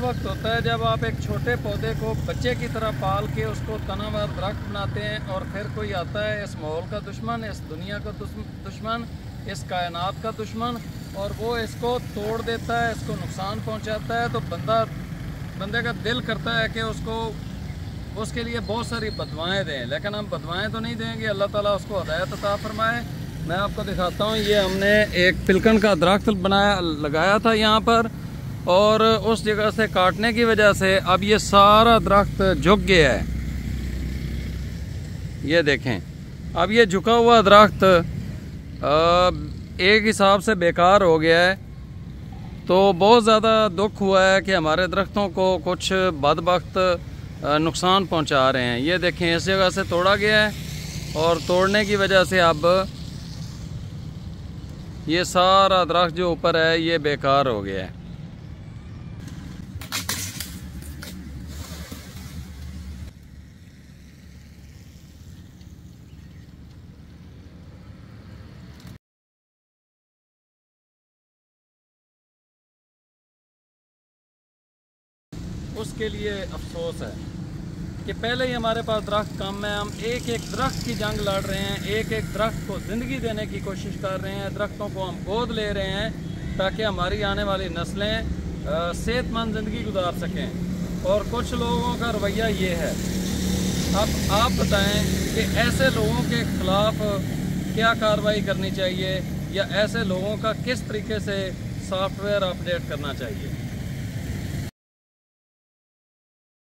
वक्त होता है जब आप एक छोटे पौधे को बच्चे की तरह पाल के उसको तनावर दरख्त बनाते हैं, और फिर कोई आता है इस माहौल का दुश्मन, इस दुनिया का दुश्मन, इस कायनात का दुश्मन, और वो इसको तोड़ देता है, इसको नुकसान पहुंचाता है। तो बंदे का दिल करता है कि उसके लिए बहुत सारी बदवाएँ दें, लेकिन हम बदवाएँ तो नहीं देंगे। अल्लाह ताला उसको हिदायत अता फरमाए। मैं आपको दिखाता हूँ, ये हमने एक पिलकन का दरख्त लगाया था यहाँ पर, और उस जगह से काटने की वजह से अब ये सारा दरख्त झुक गया है। ये देखें, अब ये झुका हुआ दरख्त एक हिसाब से बेकार हो गया है। तो बहुत ज़्यादा दुख हुआ है कि हमारे दरख्तों को कुछ बदबख्त नुकसान पहुंचा रहे हैं। ये देखें, इस जगह से तोड़ा गया है, और तोड़ने की वजह से अब ये सारा दरख्त जो ऊपर है ये बेकार हो गया है। उसके लिए अफसोस है कि पहले ही हमारे पास दरख्त कम है। हम एक एक दरख्त की जंग लड़ रहे हैं, एक एक दरख्त को ज़िंदगी देने की कोशिश कर रहे हैं, दरख्तों को हम गोद ले रहे हैं ताकि हमारी आने वाली नस्लें सेहतमंद ज़िंदगी गुजार सकें। और कुछ लोगों का रवैया ये है। अब आप बताएं कि ऐसे लोगों के ख़िलाफ़ क्या कार्रवाई करनी चाहिए, या ऐसे लोगों का किस तरीके से सॉफ्टवेयर अपडेट करना चाहिए।